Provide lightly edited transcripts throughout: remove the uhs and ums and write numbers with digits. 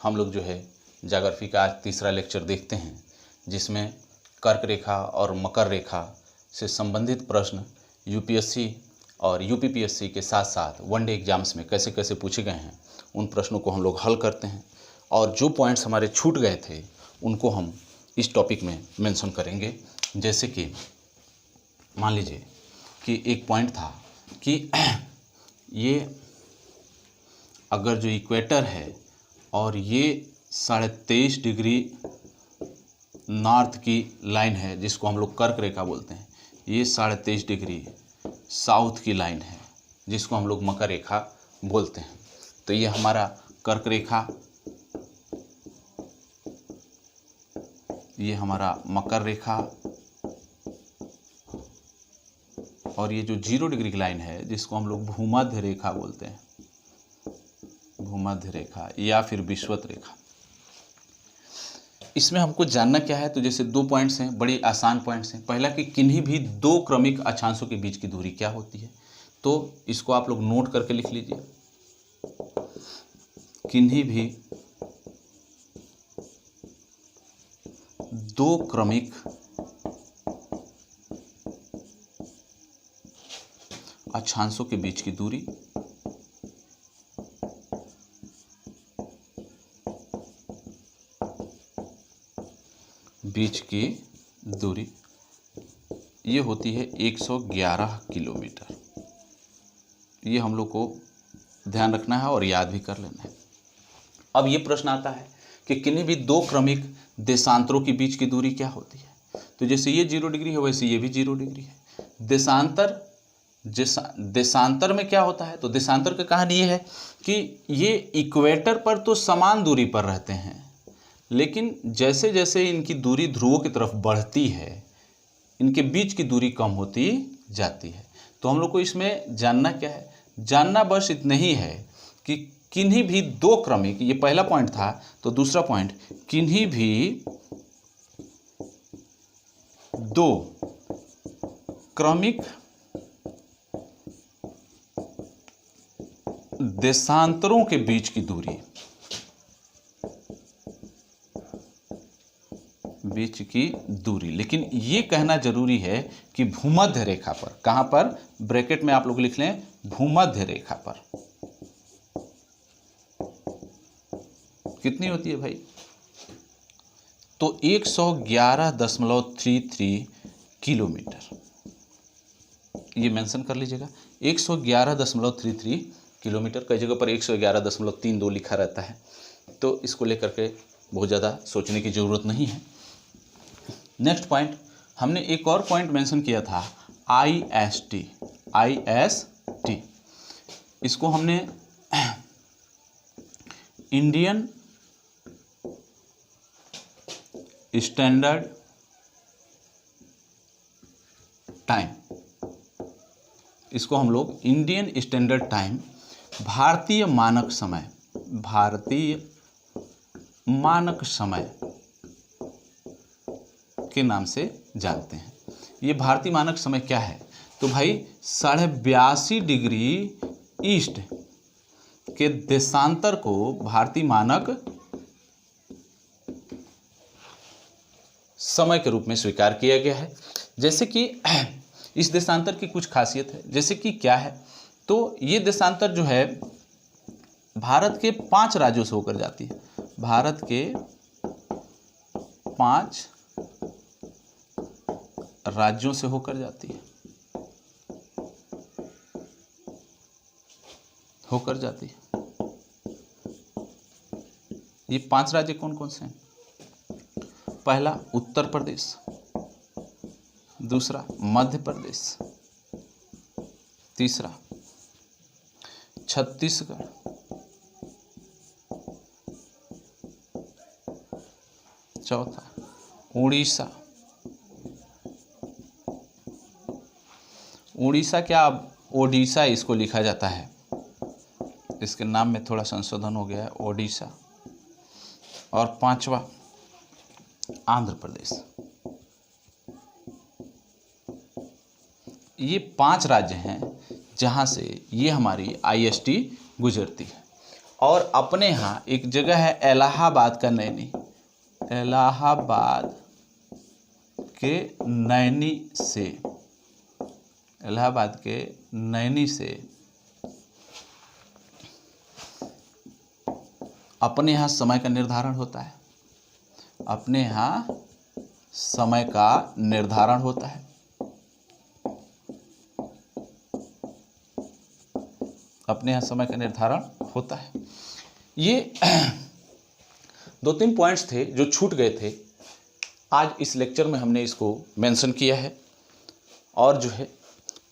हम लोग जो है ज्योग्राफी का आज तीसरा लेक्चर देखते हैं, जिसमें कर्क रेखा और मकर रेखा से संबंधित प्रश्न यूपीएससी और यूपीपीएससी के साथ साथ वनडे एग्जाम्स में कैसे कैसे पूछे गए हैं उन प्रश्नों को हम लोग हल करते हैं। और जो पॉइंट्स हमारे छूट गए थे उनको हम इस टॉपिक में मेंशन करेंगे। जैसे कि मान लीजिए कि एक पॉइंट था कि ये अगर जो इक्वेटर है और ये 23.5 डिग्री नॉर्थ की लाइन है जिसको हम लोग कर्क रेखा बोलते हैं, ये 23.5 डिग्री साउथ की लाइन है जिसको हम लोग मकर रेखा बोलते हैं। तो ये हमारा कर्क रेखा, ये हमारा मकर रेखा, और ये जो 0 डिग्री की लाइन है जिसको हम लोग भूमध्य रेखा बोलते हैं, भूमध्य रेखा या फिर विषुवत रेखा। इसमें हमको जानना क्या है, तो जैसे 2 पॉइंट्स हैं, बड़ी आसान पॉइंट्स हैं। पहला कि किन्हीं भी 2 क्रमिक अक्षांशों के बीच की दूरी क्या होती है, तो इसको आप लोग नोट करके लिख लीजिए। किन्हीं भी 2 क्रमिक अक्षांशों के बीच की दूरी ये होती है 111 किलोमीटर। ये हम लोग को ध्यान रखना है और याद भी कर लेना है। अब ये प्रश्न आता है कि किन्हीं भी 2 क्रमिक देशांतरों के बीच की दूरी क्या होती है। तो जैसे ये 0 डिग्री है वैसे ये भी 0 डिग्री है। देशांतर में क्या होता है, तो देशांतर की कहानी ये है कि ये इक्वेटर पर तो समान दूरी पर रहते हैं, लेकिन जैसे जैसे इनकी दूरी ध्रुवों की तरफ बढ़ती है इनके बीच की दूरी कम होती जाती है। तो हम लोग को इसमें जानना क्या है, जानना बस इतना ही है कि किन्हीं भी 2 क्रमिक, ये पहला पॉइंट था, तो दूसरा पॉइंट किन्हीं भी 2 क्रमिक देशांतरों के बीच की दूरी, लेकिन ये कहना जरूरी है कि भूमध्य रेखा पर। कहां पर, ब्रैकेट में आप लोग लिख लें, भूमध्य रेखा पर कितनी होती है भाई, तो 111.33 किलोमीटर। ये मेंशन कर लीजिएगा, 111.33 किलोमीटर। कई जगह पर 111.32 लिखा रहता है, तो इसको लेकर के बहुत ज़्यादा सोचने की ज़रूरत नहीं है। नेक्स्ट पॉइंट, हमने एक और पॉइंट मेंशन किया था, IST। इसको हमने इंडियन स्टैंडर्ड टाइम, इसको हम लोग इंडियन स्टैंडर्ड टाइम, भारतीय मानक समय के नाम से जानते हैं। ये भारतीय मानक समय क्या है, तो भाई 82.5 डिग्री ईस्ट के देशांतर को भारतीय मानक समय के रूप में स्वीकार किया गया है। जैसे कि इस देशांतर की कुछ खासियत है, जैसे कि क्या है, तो ये देशांतर जो है भारत के 5 राज्यों से होकर जाती है। भारत के 5 राज्यों से होकर जाती है, ये 5 राज्य कौन कौन से हैं, पहला उत्तर प्रदेश, दूसरा मध्य प्रदेश, तीसरा छत्तीसगढ़, चौथा उड़ीसा। उड़ीसा क्या, अब ओडिशा इसको लिखा जाता है, इसके नाम में थोड़ा संशोधन हो गया है, ओडिशा। और 5वां आंध्र प्रदेश। ये 5 राज्य हैं जहाँ से ये हमारी IST गुजरती है। और अपने यहाँ एक जगह है इलाहाबाद का नैनी, इलाहाबाद के नैनी से, इलाहाबाद के नैनी से अपने यहाँ समय का निर्धारण होता है, अपने यहाँ समय का निर्धारण होता है। अपने यहाँ समय का निर्धारण होता है। ये 2-3 पॉइंट्स थे जो छूट गए थे, आज इस लेक्चर में हमने इसको मेंशन किया है। और जो है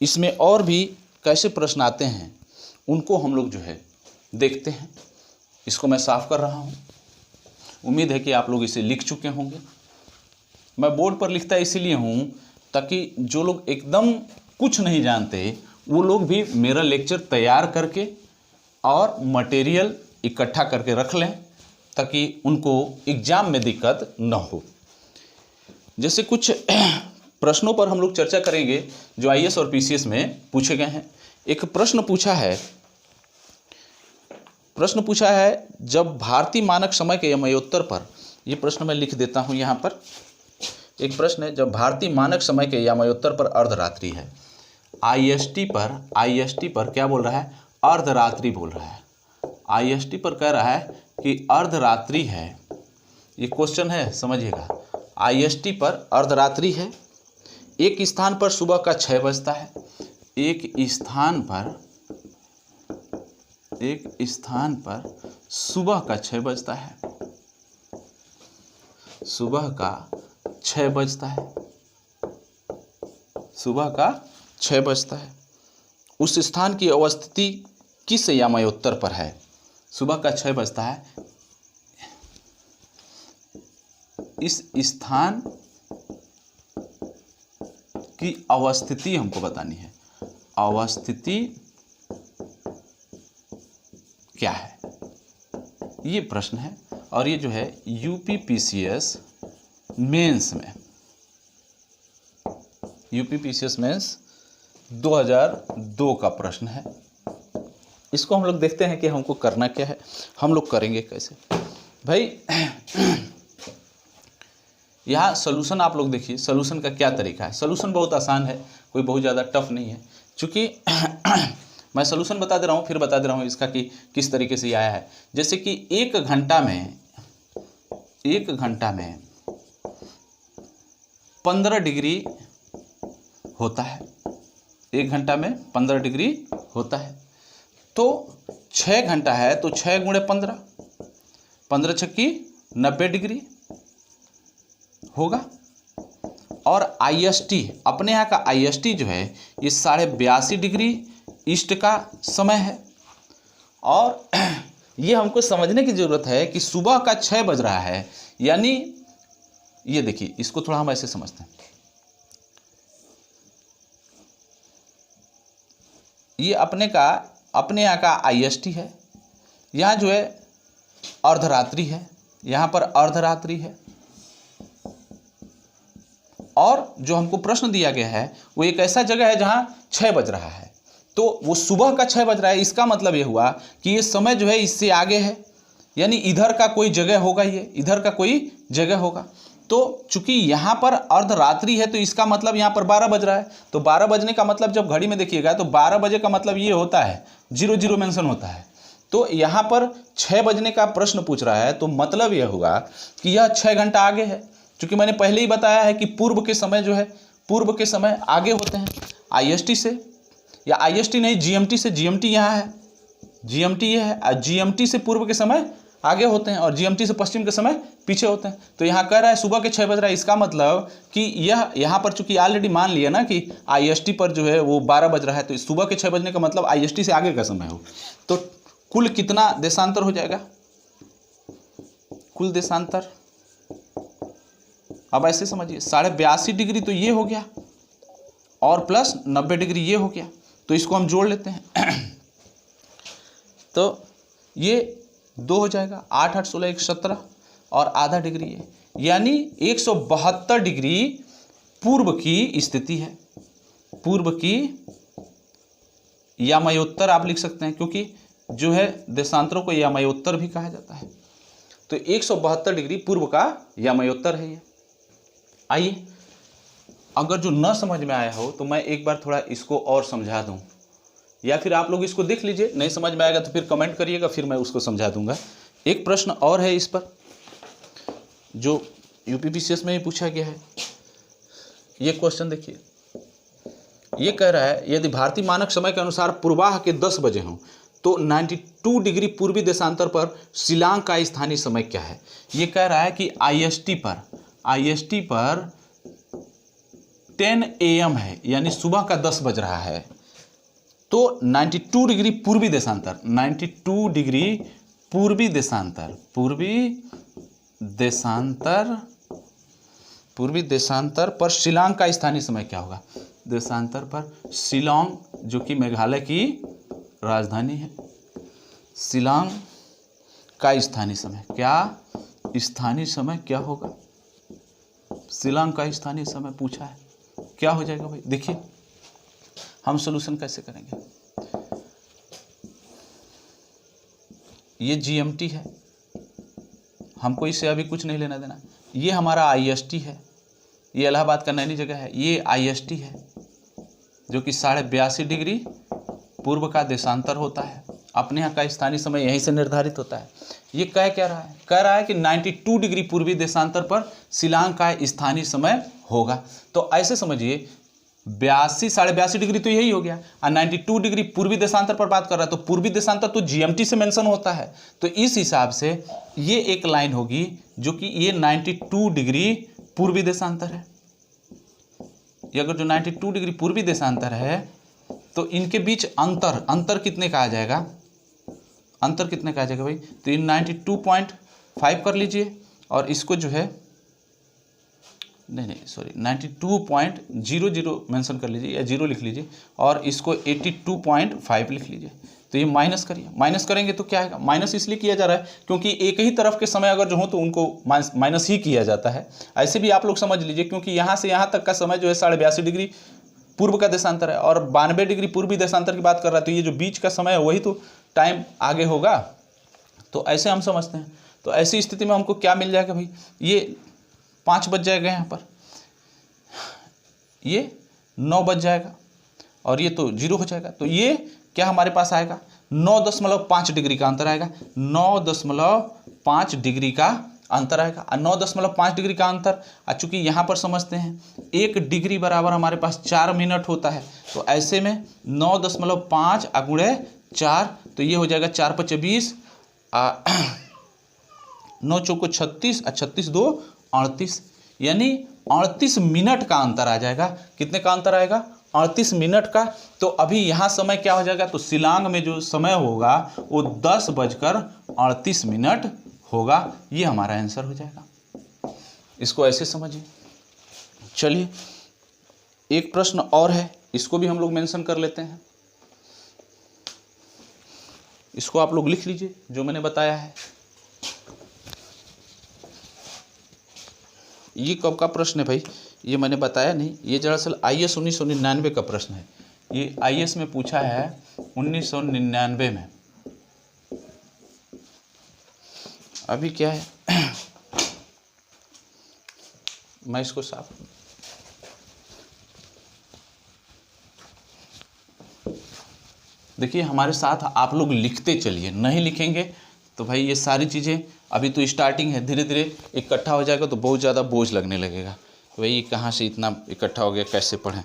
इसमें और भी कैसे प्रश्न आते हैं उनको हम लोग जो है देखते हैं। इसको मैं साफ कर रहा हूँ, उम्मीद है कि आप लोग इसे लिख चुके होंगे। मैं बोर्ड पर लिखता इसीलिए हूँ ताकि जो लोग एकदम कुछ नहीं जानते वो लोग भी मेरा लेक्चर तैयार करके और मटेरियल इकट्ठा करके रख लें, ताकि उनको एग्ज़ाम में दिक्कत न हो। जैसे कुछ प्रश्नों पर हम लोग चर्चा करेंगे जो आईएएस और पीसीएस में पूछे गए हैं। एक प्रश्न पूछा है जब भारतीय मानक समय के यमयोत्तर पर, ये प्रश्न मैं लिख देता हूँ यहाँ पर। एक प्रश्न है, जब भारतीय मानक समय के यमयोत्तर पर अर्धरात्रि है, आईएसटी पर क्या बोल रहा है? अर्धरात्रि बोल रहा है। आईएसटी पर कह रहा है कि अर्धरात्रि है। ये क्वेश्चन है, समझिएगा। आईएसटी पर अर्धरात्रि है। एक स्थान पर सुबह का 6 बजता है, एक स्थान पर सुबह का 6 बजता है, सुबह का 6 बजता है, सुबह का 6 बजता है। उस स्थान की अवस्थिति किस यमयोत्तर पर है? सुबह का 6 बजता है, इस स्थान की अवस्थिति हमको बतानी है। अवस्थिति क्या है, ये प्रश्न है। और ये जो है यूपीपीसीएस मेंस में, यूपीपीसीएस मेंस 2002 का प्रश्न है। इसको हम लोग देखते हैं कि हमको करना क्या है, हम लोग करेंगे कैसे। भाई यहाँ सोल्यूशन आप लोग देखिए, सोल्यूशन का क्या तरीका है। सोल्यूशन बहुत आसान है, कोई बहुत ज़्यादा टफ नहीं है। चूँकि मैं सोल्यूशन बता दे रहा हूँ, फिर बता दे रहा हूँ इसका कि किस तरीके से ये आया है। जैसे कि एक घंटा में 15 डिग्री होता है, 1 घंटा में 15 डिग्री होता है। तो 6 घंटा है तो 6 गुणे 15, 15 छक्की 90 डिग्री होगा। और आईएसटी, अपने यहाँ का आईएसटी जो है ये 82.5 डिग्री ईस्ट का समय है। और ये हमको समझने की ज़रूरत है कि सुबह का 6 बज रहा है, यानी ये देखिए, इसको थोड़ा हम ऐसे समझते हैं। ये अपने यहाँ का आईएसटी है, यहाँ जो है अर्धरात्रि है, यहाँ पर अर्धरात्रि है। और जो हमको प्रश्न दिया गया है वो एक ऐसा जगह है जहाँ 6 बज रहा है, तो वो सुबह का 6 बज रहा है। इसका मतलब ये हुआ कि ये समय जो है इससे आगे है, यानी इधर का कोई जगह होगा, ये इधर का कोई जगह होगा। तो चूंकि यहाँ पर अर्धरात्रि है तो इसका मतलब यहाँ पर 12 बज रहा है। तो 12 बजने का मतलब जब घड़ी में देखिएगा तो 12 बजे का मतलब ये होता है 00 मेंशन होता है। तो यहाँ पर 6 बजने का प्रश्न पूछ रहा है, तो मतलब यह होगा कि यह 6 घंटा आगे है। क्योंकि मैंने पहले ही बताया है कि पूर्व के समय जो है, पूर्व के समय आगे होते हैं आईएसटी से, या आईएसटी नहीं जीएमटी से। जीएमटी यहाँ है, जीएमटी ये है, और जीएमटी से पूर्व के समय आगे होते हैं और जीएमटी से पश्चिम के समय पीछे होते हैं। तो यहाँ कह रहा है सुबह के 6 बज रहा है, इसका मतलब कि यह यहाँ पर चूंकि ऑलरेडी मान लिया ना कि आईएसटी पर जो है वो 12 बज रहा है, तो सुबह के 6 बजने का मतलब आईएसटी से आगे का समय हो। तो कुल कितना देशांतर हो जाएगा? कुल देशांतर अब ऐसे समझिए, 82.5 डिग्री तो ये हो गया और प्लस 90 डिग्री ये हो गया। तो इसको हम जोड़ लेते हैं तो ये 2 हो जाएगा, 8 8 16 117 और आधा डिग्री है, यानी 172 डिग्री पूर्व की स्थिति है। पूर्व की यमयोत्तर आप लिख सकते हैं, क्योंकि जो है देशांतरों को यामयोत्तर भी कहा जाता है। तो 172 डिग्री पूर्व का यामयोत्तर है ये। आइए, अगर जो न समझ में आया हो तो मैं एक बार थोड़ा इसको और समझा दूं, या फिर आप लोग इसको देख लीजिए, नहीं समझ में आएगा तो फिर कमेंट करिएगा, फिर मैं उसको समझा दूंगा। एक प्रश्न और है इस पर जो यूपीपीसीएस में ही पूछा गया है। ये क्वेश्चन देखिए, ये कह रहा है यदि भारतीय मानक समय के अनुसार पूर्वाह के 10 बजे हों तो 92 डिग्री पूर्वी देशांतर पर शिलांग का स्थानीय समय क्या है। ये कह रहा है कि IST पर 10 AM है, यानी सुबह का 10 बज रहा है, तो 92 डिग्री पूर्वी देशांतर, 92 डिग्री पूर्वी देशांतर पर शिलांग का स्थानीय समय क्या होगा। देशांतर पर शिलांग, जो कि मेघालय की राजधानी है, शिलांग का स्थानीय समय क्या होगा। शिलांग का स्थानीय समय पूछा है, क्या हो जाएगा भाई। देखिए हम सॉल्यूशन कैसे करेंगे। ये GMT है, हमको इससे अभी कुछ नहीं लेना देना। ये हमारा IST है, ये इलाहाबाद का नैनी जगह है। ये IST है जो कि 82.5 डिग्री पूर्व का देशांतर होता है। अपने यहाँ का स्थानीय समय यहीं से निर्धारित होता है। ये कह रहा है कि 92 डिग्री पूर्वी देशांतर पर शिलांग का स्थानीय समय होगा। तो ऐसे समझिए 82 डिग्री तो यही हो गया, और 92 डिग्री पूर्वी देशांतर पर बात कर रहा है, तो पूर्वी देशांतर तो GMT से मेंशन होता है। तो इस हिसाब से ये एक लाइन होगी जो कि ये 92 डिग्री पूर्वी देशांतर है। ये अगर जो 92 डिग्री पूर्वी देशांतर है तो इनके बीच अंतर कितने का आ जाएगा, भाई। तो ये 92.5 कर लीजिए, और इसको जो है 92.00 मेंशन कर लीजिए, या 0 लिख लीजिए, और इसको 82.5 लिख लीजिए। तो ये माइनस करिए, माइनस करेंगे तो क्या आएगा। माइनस इसलिए किया जा रहा है क्योंकि एक ही तरफ के समय अगर जो हो तो उनको माइनस ही किया जाता है। ऐसे भी आप लोग समझ लीजिए, क्योंकि यहाँ से यहाँ तक का समय जो है 82.5 डिग्री पूर्व का देशांतर है, और 92 डिग्री पूर्वी देशांतर की बात कर रहा है, तो ये जो बीच का समय है वही तो टाइम आगे होगा। तो ऐसे हम समझते हैं। तो ऐसी स्थिति में हमको क्या मिल जाएगा भाई, ये 5 बज जाएगा, यहाँ पर ये 9 बज जाएगा, और ये तो 0 हो जाएगा। तो ये क्या हमारे पास आएगा, 9.5 डिग्री का अंतर आएगा। 9.5 डिग्री का अंतर आएगा, और 9.5 डिग्री का अंतर, चूंकि यहाँ पर समझते हैं 1 डिग्री बराबर हमारे पास 4 मिनट होता है। तो ऐसे में 9.5 × 4, तो ये हो जाएगा 4 × 5 = 20, 9 × 4 = 36, 36 × 2 = 38, यानी 38 मिनट का अंतर आ जाएगा। कितने का अंतर आएगा, 38 मिनट का। तो अभी यहाँ समय क्या हो जाएगा, तो शिलांग में जो समय होगा वो 10:38 होगा। ये हमारा आंसर हो जाएगा। इसको ऐसे समझिए। चलिए एक प्रश्न और है, इसको भी हम लोग मेंशन कर लेते हैं। इसको आप लोग लिख लीजिए जो मैंने बताया है। ये कब का प्रश्न है भाई, ये मैंने बताया नहीं। ये दरअसल IS 1999 का प्रश्न है। ये IS में पूछा है 1999 में। अभी क्या है मैं इसको साफ, देखिए हमारे साथ आप लोग लिखते चलिए, नहीं लिखेंगे तो भाई ये सारी चीज़ें, अभी तो स्टार्टिंग है, धीरे धीरे इकट्ठा हो जाएगा तो बहुत ज़्यादा बोझ लगने लगेगा। तो भाई कहाँ से इतना इकट्ठा हो गया, कैसे पढ़ें।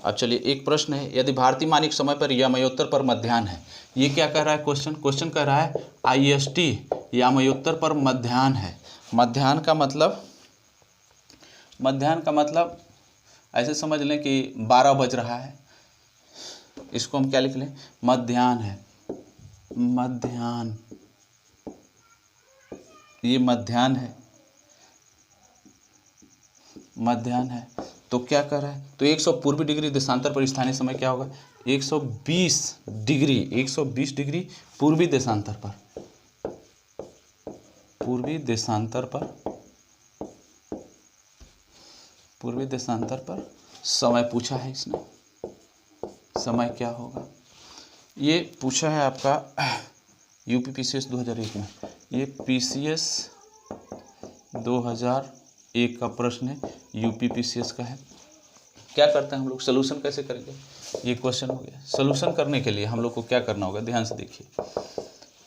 अब चलिए एक प्रश्न है, यदि भारतीय मानक समय पर यामयोत्तर पर मध्याह्न है। ये क्या कह रहा है क्वेश्चन कह रहा है IST यामयोत्तर पर मध्याह्न है। मध्याह्न का मतलब ऐसे समझ लें कि 12 बज रहा है। इसको हम क्या लिख लें, मध्याह्न है। मध्याह्न, ये मध्याह्न है। तो क्या कर रहा है, तो 100 पूर्वी डिग्री देशांतर पर स्थानीय समय क्या होगा, 120 डिग्री पूर्वी देशांतर पर समय पूछा है इसने। समय क्या होगा, ये पूछा है आपका यूपी पीसीएस 2001 में, ये पीसीएस 2001 का प्रश्न है, यूपी पीसीएस का है। क्या करते हैं हम लोग, सलूशन कैसे करेंगे, ये क्वेश्चन हो गया। सलूशन करने के लिए हम लोग को क्या करना होगा, ध्यान से देखिए।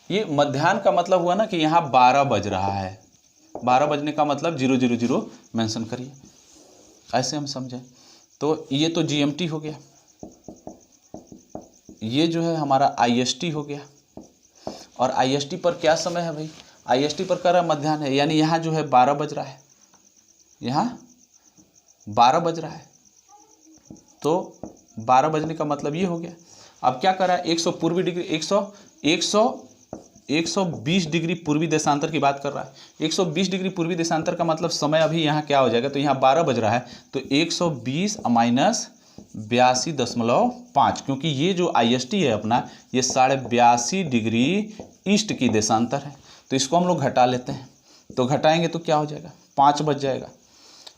ये मध्याह्न का मतलब हुआ ना कि यहाँ 12 बज रहा है, 12 बजने का मतलब 000 मेंशन करिए, ऐसे हम समझें। तो ये तो जीएमटी हो गया, ये जो है हमारा आईएसटी हो गया। और आईएसटी पर क्या समय है भाई, आईएसटी पर कर रहा मध्याह्न है, यानी यहाँ जो है 12 बज रहा है, यहाँ 12 बज रहा है, तो 12 बजने का मतलब ये हो गया। अब क्या कर रहा है, 100 पूर्वी डिग्री 120 डिग्री पूर्वी देशांतर की बात कर रहा है। 120 डिग्री पूर्वी देशांतर का मतलब समय अभी यहाँ क्या हो जाएगा, तो यहाँ 12 बज रहा है, तो 120 माइनस 82.5, क्योंकि ये जो आईएसटी है अपना, ये 82.5 डिग्री ईस्ट की देशांतर है, तो इसको हम लोग घटा लेते हैं। तो घटाएंगे तो क्या हो जाएगा, 5 बज जाएगा,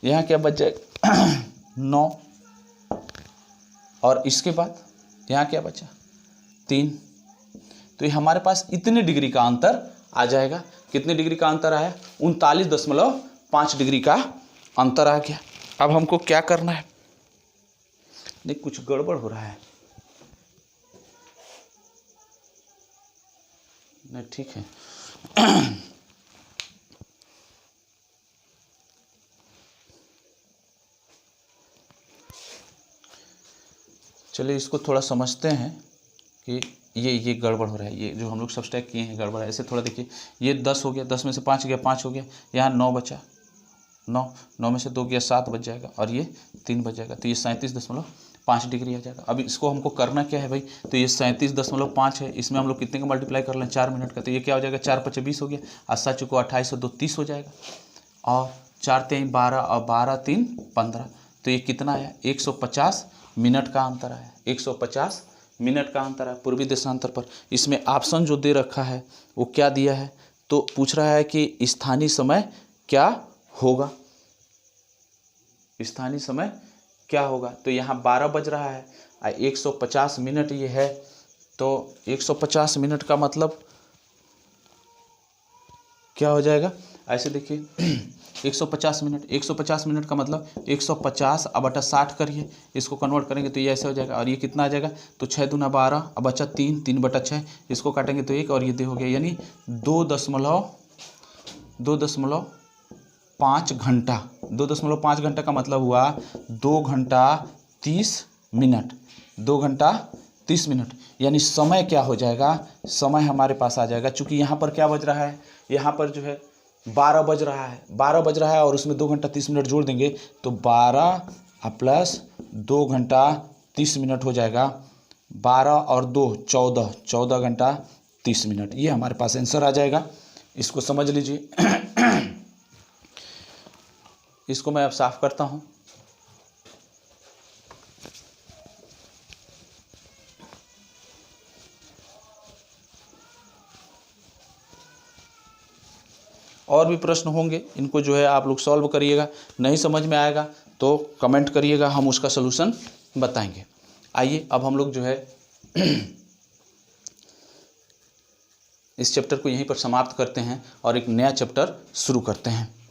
यहाँ क्या बच जाएगा 9, और इसके बाद यहाँ क्या बचा 3। तो ये हमारे पास इतने डिग्री का अंतर आ जाएगा। कितने डिग्री का अंतर आया, 39.5 डिग्री का अंतर आ गया। अब हमको क्या करना है, नहीं कुछ गड़बड़ हो रहा है, नहीं ठीक है चलिए इसको थोड़ा समझते हैं कि ये गड़बड़ हो रहा है, ये जो हम लोग सब्सट्रैक्ट किए हैं गड़बड़ है। ऐसे थोड़ा देखिए, ये 10 हो गया, 10 में से 5 गया, 5 हो गया, यहाँ 9 बचा, 9 में से 2 गया, 7 बच जाएगा, और ये 3 बच जाएगा, तो ये 37.5 डिग्री आ जाएगा। अब इसको हमको करना क्या है भाई, तो ये 37.5 है, इसमें हम लोग कितने का मल्टीप्लाई कर लें, 4 मिनट का, तो ये क्या हो जाएगा, 4 × 5 = 20 हो गया, 7 × 28 और 2 30 हो जाएगा, और 4 × 3 = 12 और 12 × 3 = 15। तो ये कितना आया, 150 मिनट का अंतर आया, 150 मिनट का अंतर है पूर्वी देशांतर पर। इसमें ऑप्शन जो दे रखा है वो क्या दिया है, तो पूछ रहा है कि स्थानीय समय क्या होगा, स्थानीय समय क्या होगा। तो यहाँ 12 बज रहा है, 150 मिनट ये है, तो 150 मिनट का मतलब क्या हो जाएगा, ऐसे देखिए 150 मिनट का मतलब 150/60 करिए, इसको कन्वर्ट करेंगे तो ये ऐसे हो जाएगा, और ये कितना आ जाएगा, तो 6 दूना 12, अब बचा 3, 3/6, इसको काटेंगे तो 1, और ये 2 हो गया, यानी 2.5 घंटा। 2.5 घंटा का मतलब हुआ 2 घंटा 30 मिनट, 2 घंटा 30 मिनट, यानी समय क्या हो जाएगा, समय हमारे पास आ जाएगा। चूँकि यहाँ पर क्या बज रहा है, यहाँ पर जो है 12 बज रहा है, 12 बज रहा है, और उसमें 2 घंटा 30 मिनट जोड़ देंगे तो 12 + 2 घंटा 30 मिनट हो जाएगा, 12 और 2 14, 14 घंटा 30 मिनट, ये हमारे पास आंसर आ जाएगा। इसको समझ लीजिए इसको मैं अब साफ करता हूँ। और भी प्रश्न होंगे, इनको जो है आप लोग सॉल्व करिएगा, नहीं समझ में आएगा तो कमेंट करिएगा, हम उसका सलूशन बताएंगे। आइए अब हम लोग जो है इस चैप्टर को यहीं पर समाप्त करते हैं और एक नया चैप्टर शुरू करते हैं।